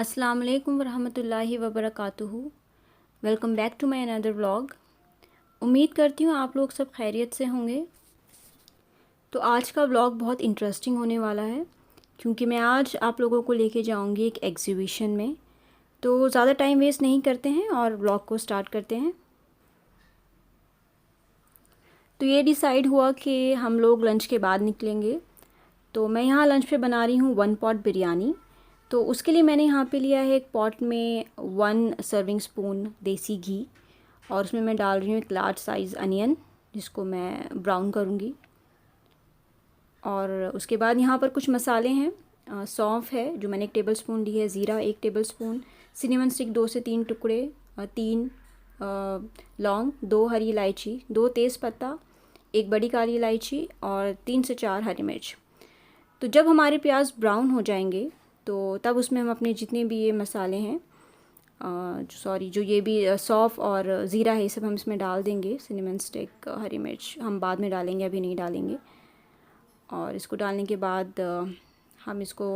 अस्सलाम वालेकुम वरहमतुल्लाहि वबरकातुहू। Welcome back to my another vlog. उम्मीद करती हूँ आप लोग सब खैरियत से होंगे। तो आज का व्लॉग बहुत इंटरेस्टिंग होने वाला है क्योंकि मैं आज आप लोगों को लेके जाऊँगी एक एग्ज़िबिशन में। तो ज़्यादा टाइम वेस्ट नहीं करते हैं और व्लॉग को स्टार्ट करते हैं। तो ये डिसाइड हुआ कि हम लोग लंच के बाद निकलेंगे। तो मैं यहाँ लंच पे बना रही हूँ 1 पॉट बिरयानी। तो उसके लिए मैंने यहाँ पे लिया है एक पॉट में 1 सर्विंग स्पून देसी घी और उसमें मैं डाल रही हूँ एक लार्ज साइज़ अनियन जिसको मैं ब्राउन करूँगी। और उसके बाद यहाँ पर कुछ मसाले हैं। सौंफ है जो मैंने 1 टेबलस्पून ली है, ज़ीरा 1 टेबलस्पून, सिनेमन स्टिक 2 से 3 टुकड़े, 3 लौंग, 2 हरी इलायची, 2 तेज़पत्ता, 1 बड़ी काली इलायची और 3 से 4 हरी मिर्च। तो जब हमारे प्याज ब्राउन हो जाएंगे तो तब उसमें हम अपने जितने भी ये मसाले हैं जो ये भी सौंफ और ज़ीरा है ये सब हम इसमें डाल देंगे। सिनेमन स्टिक, हरी मिर्च हम बाद में डालेंगे, अभी नहीं डालेंगे। और इसको डालने के बाद हम इसको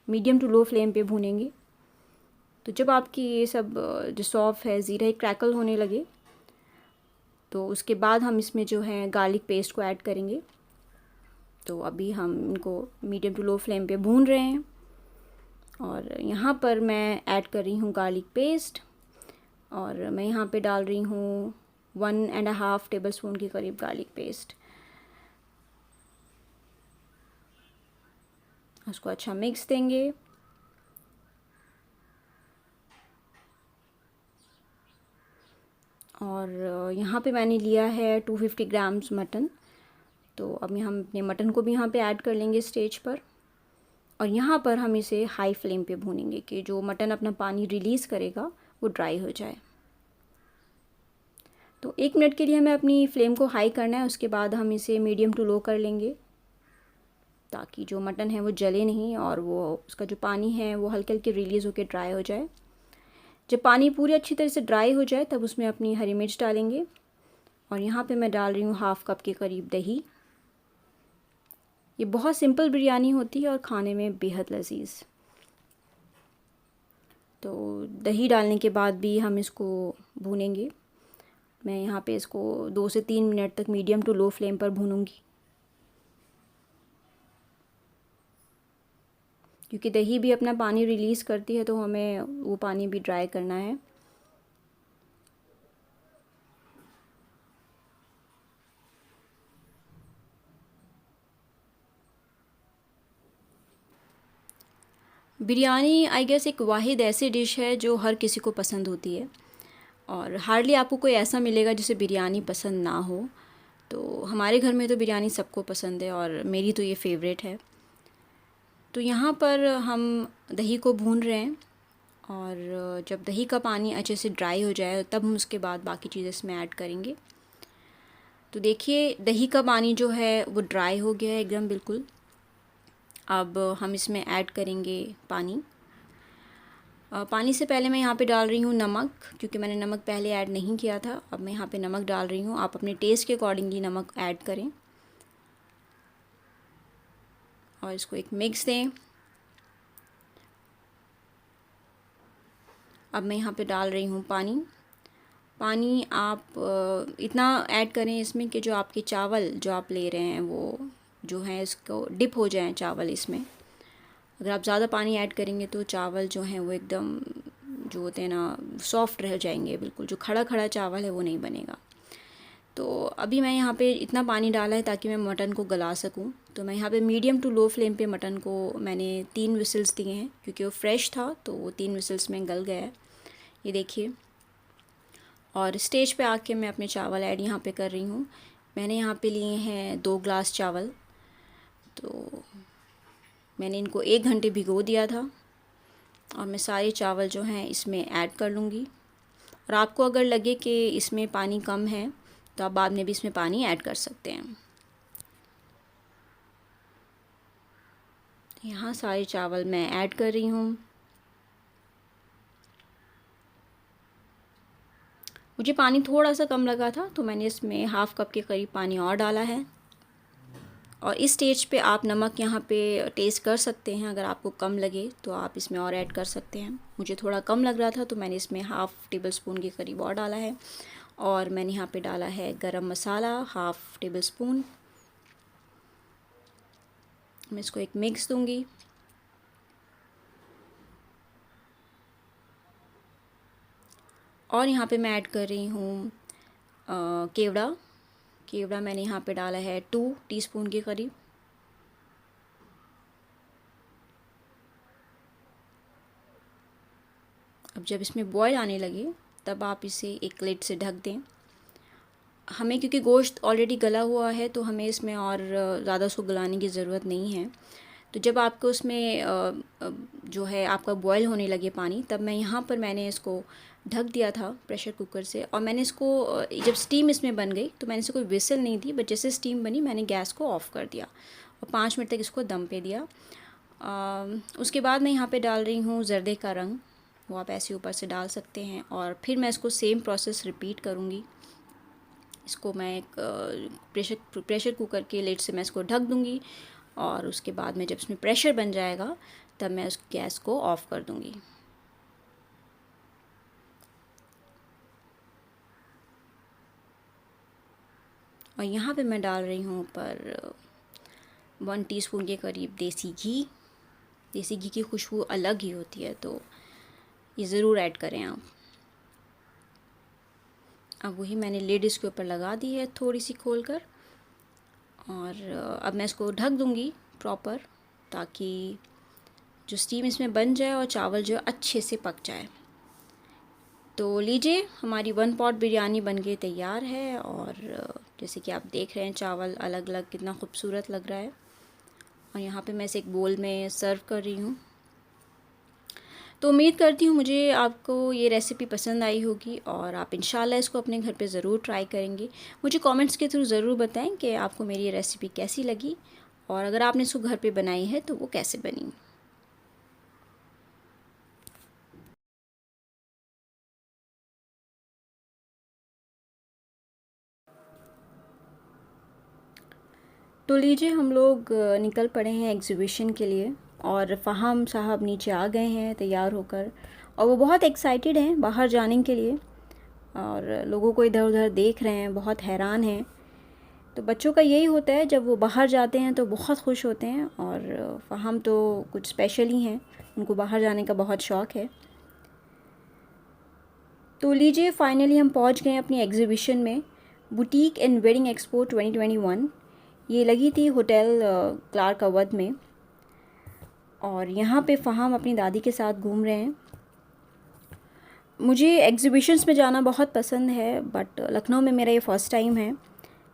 मीडियम टू लो फ्लेम पे भूनेंगे। तो जब आपकी ये सब जो सौंफ है, ज़ीरा है, क्रैकल होने लगे तो उसके बाद हम इसमें जो है गार्लिक पेस्ट को ऐड करेंगे। तो अभी हम इनको मीडियम टू लो फ्लेम पे भून रहे हैं और यहाँ पर मैं ऐड कर रही हूँ गार्लिक पेस्ट और मैं यहाँ पे डाल रही हूँ 1.5 टेबलस्पून के करीब गार्लिक पेस्ट। उसको अच्छा मिक्स देंगे। और यहाँ पे मैंने लिया है 250 ग्राम्स मटन। तो अब हम अपने मटन को भी यहाँ पे ऐड कर लेंगे स्टेज पर और यहाँ पर हम इसे हाई फ्लेम पे भूनेंगे कि जो मटन अपना पानी रिलीज़ करेगा वो ड्राई हो जाए। तो 1 मिनट के लिए हमें अपनी फ्लेम को हाई करना है, उसके बाद हम इसे मीडियम टू लो कर लेंगे ताकि जो मटन है वो जले नहीं और वो उसका जो पानी है वो हल्के हल्के रिलीज़ होकर ड्राई हो जाए। जब पानी पूरी अच्छी तरह से ड्राई हो जाए तब उसमें अपनी हरी मिर्च डालेंगे और यहाँ पे मैं डाल रही हूँ 1/2 कप के करीब दही। ये बहुत सिंपल बिरयानी होती है और खाने में बेहद लजीज। तो दही डालने के बाद भी हम इसको भूनेंगे। मैं यहाँ पे इसको 2 से 3 मिनट तक मीडियम टू लो फ्लेम पर भूनूंगी क्योंकि दही भी अपना पानी रिलीज़ करती है तो हमें वो पानी भी ड्राई करना है। बिरयानी आई गेस एक वाहिद ऐसी डिश है जो हर किसी को पसंद होती है और हार्डली आपको कोई ऐसा मिलेगा जिसे बिरयानी पसंद ना हो। तो हमारे घर में तो बिरयानी सबको पसंद है और मेरी तो ये फ़ेवरेट है। तो यहाँ पर हम दही को भून रहे हैं और जब दही का पानी अच्छे से ड्राई हो जाए तब हम उसके बाद बाकी चीज़ें इसमें ऐड करेंगे। तो देखिए दही का पानी जो है वो ड्राई हो गया है एकदम बिल्कुल। अब हम इसमें ऐड करेंगे पानी। पानी से पहले मैं यहाँ पे डाल रही हूँ नमक क्योंकि मैंने नमक पहले ऐड नहीं किया था। अब मैं यहाँ पे नमक डाल रही हूँ, आप अपने टेस्ट के अकॉर्डिंगली नमक ऐड करें और इसको एक मिक्स दें। अब मैं यहाँ पे डाल रही हूँ पानी। पानी आप इतना ऐड करें इसमें कि जो आपके चावल जो आप ले रहे हैं वो जो है इसको डिप हो जाएं चावल इसमें। अगर आप ज़्यादा पानी ऐड करेंगे तो चावल जो हैं वो एकदम जो होते हैं ना सॉफ्ट रह जाएंगे बिल्कुल, जो खड़ा खड़ा चावल है वो नहीं बनेगा। तो अभी मैं यहाँ पे इतना पानी डाला है ताकि मैं मटन को गला सकूँ। तो मैं यहाँ पे मीडियम टू लो फ्लेम पे मटन को मैंने 3 विसिल्स दिए हैं क्योंकि वो फ्रेश था तो वो 3 विसिल्स में गल गया है, ये देखिए। और स्टेज पे आके मैं अपने चावल ऐड यहाँ पे कर रही हूँ। मैंने यहाँ पे लिए हैं 2 ग्लास चावल। तो मैंने इनको 1 घंटे भिगो दिया था और मैं सारे चावल जो हैं इसमें ऐड कर लूँगी। और आपको अगर लगे कि इसमें पानी कम है तो आप बाद में भी इसमें पानी ऐड कर सकते हैं। यहाँ सारे चावल मैं ऐड कर रही हूँ। मुझे पानी थोड़ा सा कम लगा था तो मैंने इसमें 1/2 कप के करीब पानी और डाला है और इस स्टेज पे आप नमक यहाँ पे टेस्ट कर सकते हैं। अगर आपको कम लगे तो आप इसमें और ऐड कर सकते हैं। मुझे थोड़ा कम लग रहा था तो मैंने इसमें हाफ़ टेबल स्पून के करीब और डाला है। और मैंने यहाँ पे डाला है गरम मसाला हाफ़ टेबल स्पून। मैं इसको एक मिक्स दूँगी। और यहाँ पे मैं ऐड कर रही हूँ केवड़ा मैंने यहाँ पे डाला है 2 टीस्पून के करीब। अब जब इसमें बॉयल आने लगे तब आप इसे एक लिड से ढक दें। हमें क्योंकि गोश्त ऑलरेडी गला हुआ है तो हमें इसमें और ज़्यादा उसको गलाने की ज़रूरत नहीं है। तो जब आपको उसमें जो है आपका बॉयल होने लगे पानी, तब मैंने इसको ढक दिया था प्रेशर कुकर से। और मैंने इसको जब स्टीम इसमें बन गई तो मैंने इसे कोई विसल नहीं दी, बट जैसे स्टीम बनी मैंने गैस को ऑफ़ कर दिया और 5 मिनट तक इसको दम पे दिया। उसके बाद मैं यहाँ पे डाल रही हूँ ज़र्दे का रंग, वो आप ऐसे ऊपर से डाल सकते हैं। और फिर मैं इसको सेम प्रोसेस रिपीट करूँगी। इसको मैं एक प्रेशर कुकर के लिड से मैं इसको ढक दूँगी और उसके बाद में जब इसमें प्रेशर बन जाएगा तब मैं उस गैस को ऑफ़ कर दूँगी। और यहाँ पे मैं डाल रही हूँ ऊपर 1 टीस्पून के करीब देसी घी। देसी घी की खुशबू अलग ही होती है, तो ये ज़रूर ऐड करें आप। अब वही मैंने लिड इसके ऊपर लगा दी है थोड़ी सी खोल कर। और अब मैं इसको ढक दूँगी प्रॉपर, ताकि जो स्टीम इसमें बन जाए और चावल जो है अच्छे से पक जाए। तो लीजिए, हमारी 1 पॉट बिरयानी बन के तैयार है। और जैसे कि आप देख रहे हैं चावल अलग अलग कितना खूबसूरत लग रहा है। और यहाँ पे मैं इसे एक बोल में सर्व कर रही हूँ। तो उम्मीद करती हूँ मुझे आपको ये रेसिपी पसंद आई होगी और आप इंशाल्लाह इसको अपने घर पे ज़रूर ट्राई करेंगे। मुझे कमेंट्स के थ्रू ज़रूर बताएं कि आपको मेरी ये रेसिपी कैसी लगी और अगर आपने इसको घर पे बनाई है तो वो कैसे बनी। तो लीजिए, हम लोग निकल पड़े हैं एग्ज़िबिशन के लिए और फ़हाम साहब नीचे आ गए हैं तैयार होकर। और वो बहुत एक्साइटेड हैं बाहर जाने के लिए और लोगों को इधर उधर देख रहे हैं, बहुत हैरान हैं। तो बच्चों का यही होता है, जब वो बाहर जाते हैं तो बहुत खुश होते हैं। और फ़हाम तो कुछ स्पेशल ही हैं, उनको बाहर जाने का बहुत शौक़ है। तो लीजिए, फ़ाइनली हम पहुंच गए अपनी एग्ज़िबिशन में, बुटीक एंड वेडिंग एक्सपो 2021। ये लगी थी होटल क्लार्क अवध में। और यहाँ पे फ़हाम अपनी दादी के साथ घूम रहे हैं। मुझे एग्ज़िबिशन्स में जाना बहुत पसंद है, बट लखनऊ में मेरा ये फ़र्स्ट टाइम है।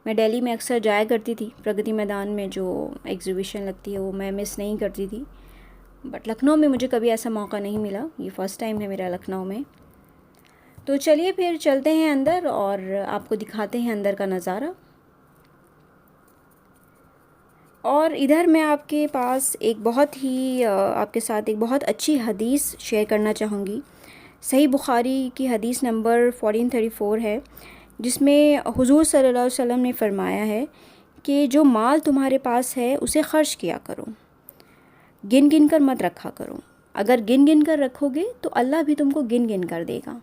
मैं दिल्ली में अक्सर जाया करती थी, प्रगति मैदान में जो एग्ज़िबिशन लगती है वो मैं मिस नहीं करती थी। बट लखनऊ में मुझे कभी ऐसा मौका नहीं मिला, ये फ़र्स्ट टाइम है मेरा लखनऊ में। तो चलिए फिर चलते हैं अंदर और आपको दिखाते हैं अंदर का नज़ारा। और इधर मैं आपके पास एक बहुत ही आपके साथ एक बहुत अच्छी हदीस शेयर करना चाहूँगी। सही बुखारी की हदीस नंबर 1434 है, जिसमें हुज़ूर सल्लल्लाहु अलैहि वसल्लम ने फ़रमाया है कि जो माल तुम्हारे पास है उसे ख़र्च किया करो, गिन गिन कर मत रखा करो। अगर गिन गिन कर रखोगे तो अल्लाह भी तुमको गिन गिन कर देगा।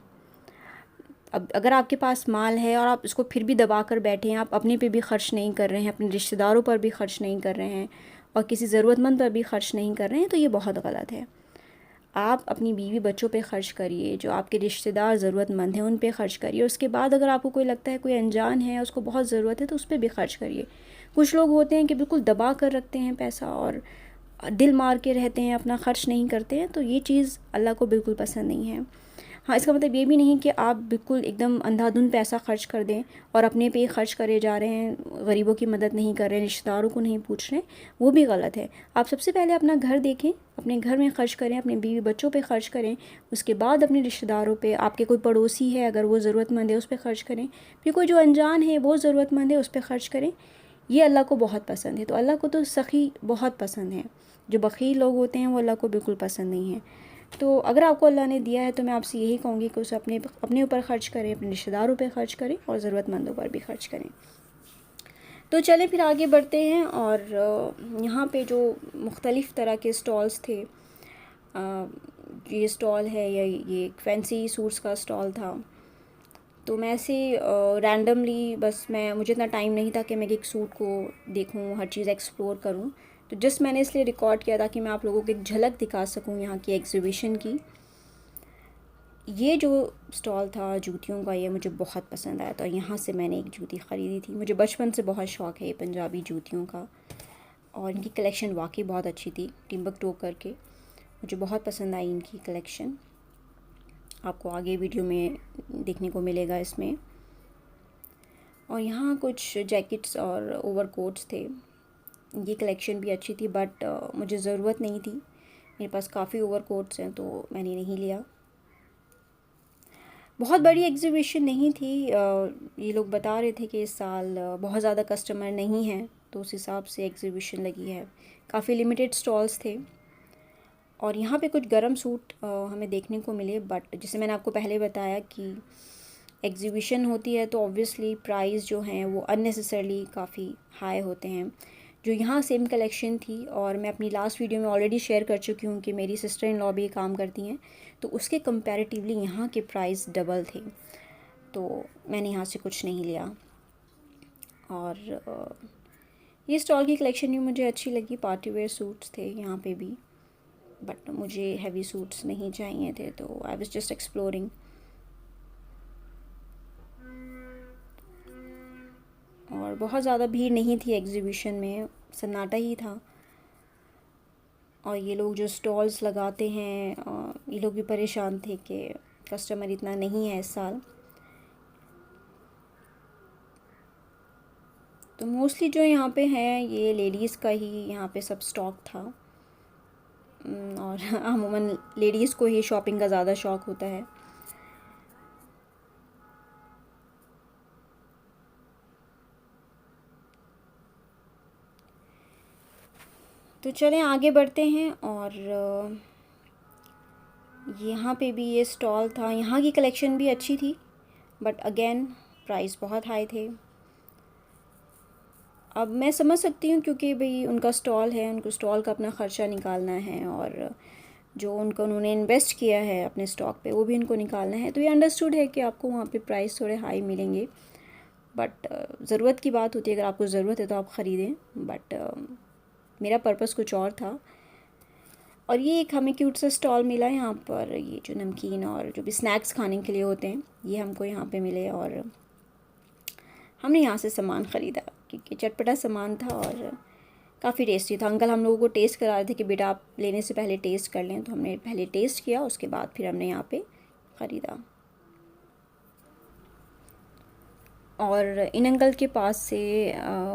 अब अगर आपके पास माल है और आप इसको फिर भी दबा कर बैठे हैं, आप अपने पे भी ख़र्च नहीं कर रहे हैं, अपने रिश्तेदारों पर भी ख़र्च नहीं कर रहे हैं और किसी ज़रूरतमंद पर भी ख़र्च नहीं कर रहे हैं, तो ये बहुत गलत है। आप अपनी बीवी बच्चों पे ख़र्च करिए, जो आपके रिश्तेदार ज़रूरतमंद हैं उन पे ख़र्च करिए। उसके बाद अगर आपको कोई लगता है कोई अनजान है उसको बहुत ज़रूरत है तो उस पर भी ख़र्च करिए। कुछ लोग होते हैं कि बिल्कुल दबा कर रखते हैं पैसा और दिल मार के रहते हैं, अपना ख़र्च नहीं करते हैं, तो ये चीज़ अल्लाह को बिल्कुल पसंद नहीं है। हाँ, इसका मतलब ये भी नहीं कि आप बिल्कुल एकदम अंधाधुंध पैसा ख़र्च कर दें और अपने पे ही ख़र्च करे जा रहे हैं, गरीबों की मदद नहीं कर रहे हैं, रिश्तेदारों को नहीं पूछ रहे हैं, वो भी गलत है। आप सबसे पहले अपना घर देखें, अपने घर में ख़र्च करें, अपने बीवी बच्चों पे ख़र्च करें, उसके बाद अपने रिश्तेदारों पे, आपके कोई पड़ोसी है अगर वो ज़रूरतमंद है उस पर ख़र्च करें, फिर कोई जो अनजान है वो ज़रूरतमंद है उस पर ख़र्च करें। ये अल्लाह को बहुत पसंद है। तो अल्लाह को तो सखी बहुत पसंद है, जो बख़ील लोग होते हैं वो अल्लाह को बिल्कुल पसंद नहीं है। तो अगर आपको अल्लाह ने दिया है तो मैं आपसे यही कहूँगी कि उसे अपने ऊपर ख़र्च करें, अपने रिश्तेदारों पे ख़र्च करें और ज़रूरतमंदों पर भी ख़र्च करें। तो चलें फिर आगे बढ़ते हैं। और यहाँ पे जो मुख्तलिफ़ तरह के स्टॉल्स थे, ये स्टॉल है या ये एक फैंसी सूट्स का स्टॉल था। तो मैं ऐसे रैंडमली, बस मुझे इतना टाइम नहीं था कि मैं एक सूट को देखूं, हर चीज़ एक्सप्लोर करूं। तो जस्ट मैंने इसलिए रिकॉर्ड किया ताकि मैं आप लोगों को एक झलक दिखा सकूं यहाँ की एग्जीबिशन की। ये जो स्टॉल था जूतियों का, ये मुझे बहुत पसंद आया था। यहाँ से मैंने एक जूती ख़रीदी थी। मुझे बचपन से बहुत शौक़ है ये पंजाबी जूतियों का, और इनकी कलेक्शन वाकई बहुत अच्छी थी। टिम्बकटू करके मुझे बहुत पसंद आई इनकी कलेक्शन। आपको आगे वीडियो में देखने को मिलेगा इसमें। और यहाँ कुछ जैकेट्स और ओवरकोट्स थे। ये कलेक्शन भी अच्छी थी, बट मुझे ज़रूरत नहीं थी। मेरे पास काफ़ी ओवरकोट्स हैं तो मैंने नहीं लिया। बहुत बड़ी एग्जीबिशन नहीं थी। ये लोग बता रहे थे कि इस साल बहुत ज़्यादा कस्टमर नहीं हैं, तो उस हिसाब से एग्जीबिशन लगी है। काफ़ी लिमिटेड स्टॉल्स थे। और यहाँ पे कुछ गर्म सूट हमें देखने को मिले, बट जैसे मैंने आपको पहले बताया कि एग्जीबिशन होती है तो ऑब्वियसली प्राइस जो हैं वो अननेसेसरली काफ़ी हाई होते हैं। जो यहाँ सेम कलेक्शन थी, और मैं अपनी लास्ट वीडियो में ऑलरेडी शेयर कर चुकी हूँ कि मेरी सिस्टर इन लॉ भी काम करती हैं, तो उसके कंपैरेटिवली यहाँ के प्राइस डबल थे। तो मैंने यहाँ से कुछ नहीं लिया। और ये स्टॉल की कलेक्शन भी मुझे अच्छी लगी। पार्टी वेयर सूट्स थे यहाँ पे भी, बट मुझे हैवी सूट्स नहीं चाहिए थे, तो आई वाज जस्ट एक्सप्लोरिंग। और बहुत ज़्यादा भीड़ नहीं थी एग्जीबिशन में, सन्नाटा ही था। और ये लोग जो स्टॉल्स लगाते हैं, ये लोग भी परेशान थे कि कस्टमर इतना नहीं है इस साल। तो मोस्टली जो यहाँ पे हैं ये लेडीज़ का ही यहाँ पे सब स्टॉक था। और अमूमन लेडीज़ को ही शॉपिंग का ज़्यादा शौक़ होता है। तो चलें आगे बढ़ते हैं। और यहाँ पे भी ये स्टॉल था। यहाँ की कलेक्शन भी अच्छी थी, बट अगेन प्राइस बहुत हाई थे। अब मैं समझ सकती हूँ, क्योंकि भाई उनका स्टॉल है, उनको स्टॉल का अपना ख़र्चा निकालना है, और जो उन्होंने इन्वेस्ट किया है अपने स्टॉक पे वो भी उनको निकालना है। तो ये अंडरस्टूड है कि आपको वहाँ पे प्राइस थोड़े हाई मिलेंगे, बट ज़रूरत की बात होती है। अगर आपको ज़रूरत है तो आप ख़रीदें, बट मेरा पर्पस कुछ और था। और ये एक हमें क्यूट सा स्टॉल मिला है यहाँ पर। ये जो नमकीन और जो भी स्नैक्स खाने के लिए होते हैं, ये हमको यहाँ पे मिले, और हमने यहाँ से सामान ख़रीदा क्योंकि चटपटा सामान था और काफ़ी टेस्टी था। अंकल हम लोगों को टेस्ट करा रहे थे कि बेटा आप लेने से पहले टेस्ट कर लें, तो हमने पहले टेस्ट किया, उसके बाद फिर हमने यहाँ पे ख़रीदा। और इन अंकल के पास से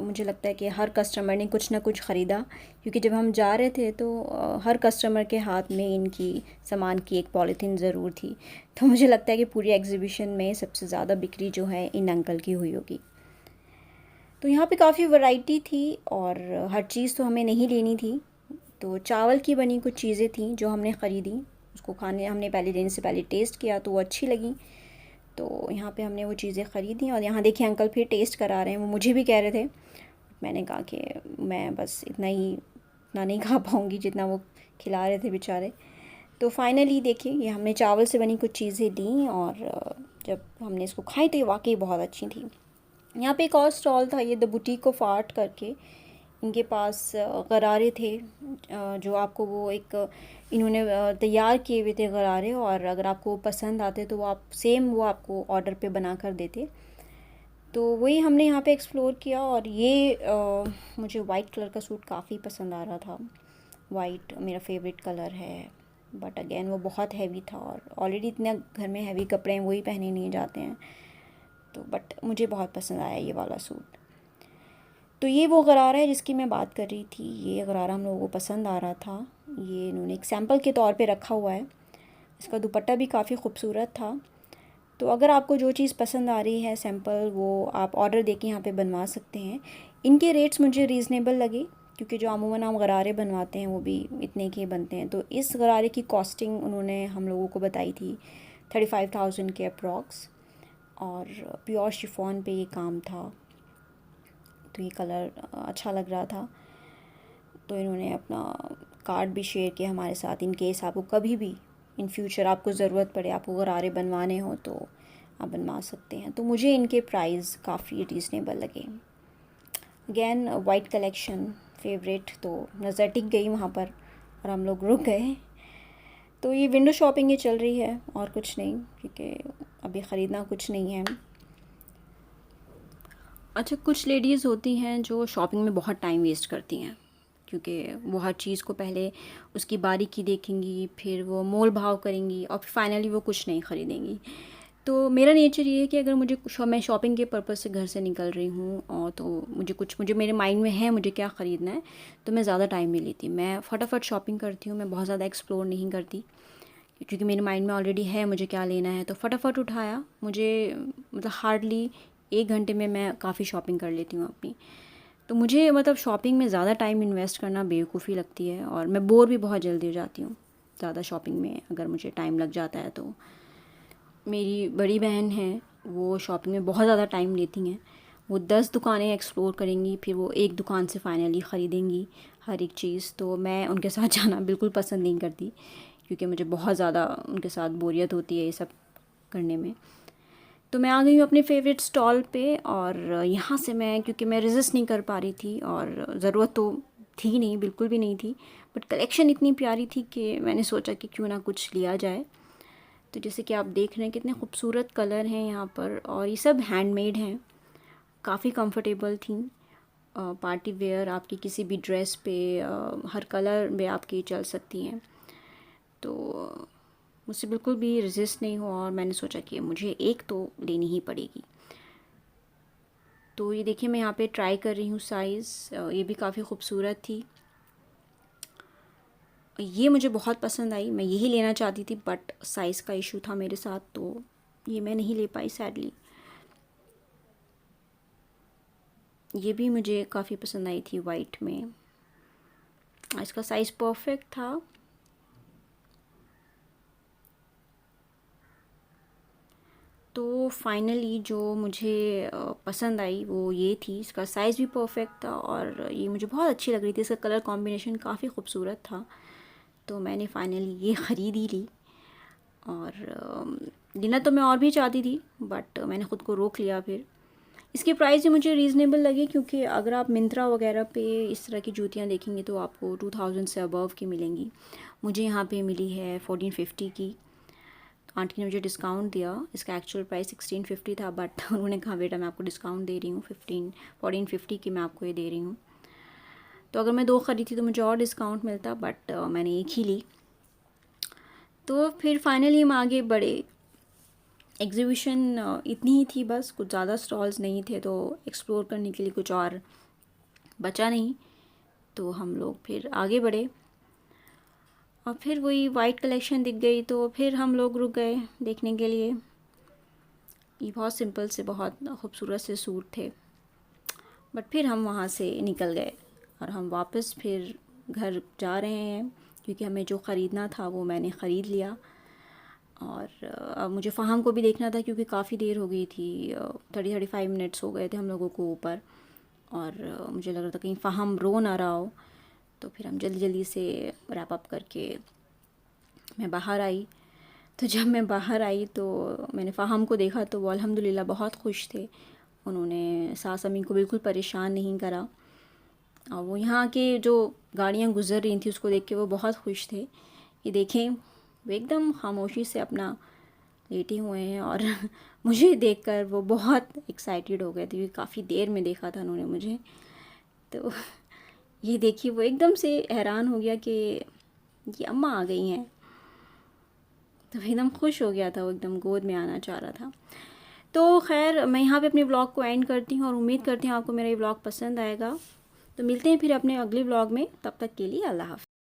मुझे लगता है कि हर कस्टमर ने कुछ ना कुछ ख़रीदा, क्योंकि जब हम जा रहे थे तो हर कस्टमर के हाथ में इनकी सामान की एक पॉलीथीन ज़रूर थी। तो मुझे लगता है कि पूरी एग्ज़िबिशन में सबसे ज़्यादा बिक्री जो है इन अंकल की हुई होगी। तो यहाँ पे काफ़ी वैरायटी थी, और हर चीज़ तो हमें नहीं लेनी थी। तो चावल की बनी कुछ चीज़ें थीं जो हमने ख़रीदी। उसको खाने हमने पहले लेने से पहले टेस्ट किया तो वो अच्छी लगी, तो यहाँ पे हमने वो चीज़ें ख़रीदी। और यहाँ देखिए अंकल फिर टेस्ट करा रहे हैं। वो मुझे भी कह रहे थे, मैंने कहा कि मैं बस इतना नहीं खा पाऊँगी जितना वो खिला रहे थे बेचारे। तो फाइनली देखिए ये हमने चावल से बनी कुछ चीज़ें लीं, और जब हमने इसको खाई तो ये वाकई बहुत अच्छी थी। यहाँ पे एक और स्टॉल था, ये द बुटीक ऑफ आर्ट करके। इनके पास गरारे थे, जो आपको वो एक इन्होंने तैयार किए हुए थे गरारे, और अगर आपको पसंद आते तो वो आपको ऑर्डर पे बना कर देते। तो वही हमने यहाँ पे एक्सप्लोर किया। और ये मुझे वाइट कलर का सूट काफ़ी पसंद आ रहा था। वाइट मेरा फेवरेट कलर है, बट अगेन वो बहुत हैवी था, और ऑलरेडी इतने घर में हैवी कपड़े हैं वही पहने नहीं जाते हैं, तो बट मुझे बहुत पसंद आया ये वाला सूट। तो ये वो गरारा है जिसकी मैं बात कर रही थी। ये गरारा हम लोगों को पसंद आ रहा था। ये इन्होंने एक सैम्पल के तौर पे रखा हुआ है। इसका दुपट्टा भी काफ़ी खूबसूरत था। तो अगर आपको जो चीज़ पसंद आ रही है सैम्पल, वो आप ऑर्डर देके यहाँ पे बनवा सकते हैं। इनके रेट्स मुझे रीज़नेबल लगे, क्योंकि जो अमूमन हम गरारे बनवाते हैं वो भी इतने के बनते हैं। तो इस गरारे की कॉस्टिंग उन्होंने हम लोगों को बताई थी 35,000 के अप्रॉक्स, और प्योर शिफॉन पे ये काम था। तो ये कलर अच्छा लग रहा था, तो इन्होंने अपना कार्ड भी शेयर किया हमारे साथ, इन केस आपको कभी भी इन फ्यूचर आपको ज़रूरत पड़े, आपको गरारे बनवाने हो तो आप बनवा सकते हैं। तो मुझे इनके प्राइस काफ़ी रीज़नेबल लगे। अगेन वाइट कलेक्शन फेवरेट, तो नज़र टिक गई वहाँ पर और हम लोग रुक गए। तो ये विंडो शॉपिंग ही चल रही है और कुछ नहीं, क्योंकि अभी ख़रीदना कुछ नहीं है। अच्छा, कुछ लेडीज़ होती हैं जो शॉपिंग में बहुत टाइम वेस्ट करती हैं, क्योंकि वो हर चीज़ को पहले उसकी बारीकी देखेंगी, फिर वो मोल भाव करेंगी और फिर फाइनली वो कुछ नहीं ख़रीदेंगी। तो मेरा नेचर ये है कि अगर मैं शॉपिंग के पर्पज़ से घर से निकल रही हूँ और तो मुझे मेरे माइंड में है मुझे क्या ख़रीदना है, तो मैं ज़्यादा टाइम नहीं लेती, मैं फटाफट शॉपिंग करती हूँ। मैं बहुत ज़्यादा एक्सप्लोर नहीं करती, क्योंकि मेरे माइंड में ऑलरेडी है मुझे क्या लेना है, तो फटाफट उठाया। मुझे मतलब हार्डली 1 घंटे में मैं काफ़ी शॉपिंग कर लेती हूँ अपनी। तो मुझे मतलब शॉपिंग में ज़्यादा टाइम इन्वेस्ट करना बेवकूफ़ी लगती है और मैं बोर भी बहुत जल्दी हो जाती हूँ ज़्यादा शॉपिंग में अगर मुझे टाइम लग जाता है तो। मेरी बड़ी बहन है, वो शॉपिंग में बहुत ज़्यादा टाइम लेती हैं। वो 10 दुकानें एक्सप्लोर करेंगी, फिर वो एक दुकान से फाइनली ख़रीदेंगी हर एक चीज़। तो मैं उनके साथ जाना बिल्कुल पसंद नहीं करती, क्योंकि मुझे बहुत ज़्यादा उनके साथ बोरियत होती है ये सब करने में। तो मैं आ गई हूँ अपने फेवरेट स्टॉल पे और यहाँ से मैं, क्योंकि मैं रेजिस्ट नहीं कर पा रही थी और ज़रूरत तो थी नहीं, बिल्कुल भी नहीं थी, बट कलेक्शन इतनी प्यारी थी कि मैंने सोचा कि क्यों ना कुछ लिया जाए। तो जैसे कि आप देख रहे हैं कितने खूबसूरत कलर हैं यहाँ पर, और ये सब हैंडमेड हैं, काफ़ी कंफर्टेबल थी। पार्टी वेयर आपकी किसी भी ड्रेस पे हर कलर में आपकी चल सकती हैं। तो मुझसे बिल्कुल भी रेजिस्ट नहीं हुआ और मैंने सोचा कि मुझे एक तो लेनी ही पड़ेगी। तो ये देखिए मैं यहाँ पे ट्राई कर रही हूँ साइज़, ये भी काफ़ी खूबसूरत थी, ये मुझे बहुत पसंद आई। मैं यही लेना चाहती थी बट साइज़ का इशू था मेरे साथ, तो ये मैं नहीं ले पाई सैडली। ये भी मुझे काफ़ी पसंद आई थी वाइट में, इसका साइज़ परफेक्ट था। तो फाइनली जो मुझे पसंद आई वो ये थी, इसका साइज़ भी परफेक्ट था और ये मुझे बहुत अच्छी लग रही थी, इसका कलर कॉम्बिनेशन काफ़ी खूबसूरत था। तो मैंने फाइनली ये ख़रीद ही ली। और लेना तो मैं और भी चाहती थी बट मैंने ख़ुद को रोक लिया। फिर इसके प्राइस भी मुझे रीज़नेबल लगे, क्योंकि अगर आप मिंत्रा वगैरह पे इस तरह की जूतियाँ देखेंगे तो आपको 2000 से अबव की मिलेंगी। मुझे यहाँ पे मिली है 1450 की। आंटी ने मुझे डिस्काउंट दिया, इसका एक्चुअल प्राइस 1650 था, बट उन्होंने कहा बेटा मैं आपको डिस्काउंट दे रही हूँ, 1450 की मैं आपको ये दे रही हूँ। तो अगर मैं 2 ख़रीदती तो मुझे और डिस्काउंट मिलता, बट मैंने एक ही ली। तो फिर फाइनली हम आगे बढ़े। एग्जीबिशन इतनी ही थी बस, कुछ ज़्यादा स्टॉल्स नहीं थे, तो एक्सप्लोर करने के लिए कुछ और बचा नहीं। तो हम लोग फिर आगे बढ़े और फिर वही वाइट कलेक्शन दिख गई, तो फिर हम लोग रुक गए देखने के लिए। ये बहुत सिंपल से बहुत खूबसूरत से सूट थे, बट फिर हम वहाँ से निकल गए और हम वापस फिर घर जा रहे हैं, क्योंकि हमें जो ख़रीदना था वो मैंने ख़रीद लिया। और अब मुझे फ़ाहम को भी देखना था, क्योंकि काफ़ी देर हो गई थी, 30-35 मिनट्स हो गए थे हम लोगों को ऊपर, और मुझे लग रहा था कहीं फ़ाहम रो ना रहा हो। तो फिर हम जल्दी जल्दी से रैप अप करके मैं बाहर आई। तो जब मैं बाहर आई तो मैंने फ़ाहम को देखा, तो वो अल्हम्दुलिल्लाह बहुत खुश थे। उन्होंने सास अम्मी को बिल्कुल परेशान नहीं करा, और वो यहाँ के जो गाड़ियाँ गुज़र रही थी उसको देख के वो बहुत खुश थे। ये देखें वो एकदम खामोशी से अपना लेटे हुए हैं, और मुझे देखकर वो बहुत एक्साइटेड हो गए थे, क्योंकि काफ़ी देर में देखा था उन्होंने मुझे। तो ये देखिए वो एकदम से हैरान हो गया कि ये अम्मा आ गई हैं। तो एकदम खुश हो गया था, वो एकदम गोद में आना चाह रहा था। तो खैर मैं यहाँ पे अपने व्लॉग को एंड करती हूँ और उम्मीद करती हूँ आपको मेरा ये व्लॉग पसंद आएगा। तो मिलते हैं फिर अपने अगले व्लॉग में, तब तक के लिए अल्लाह हाफ़िज़।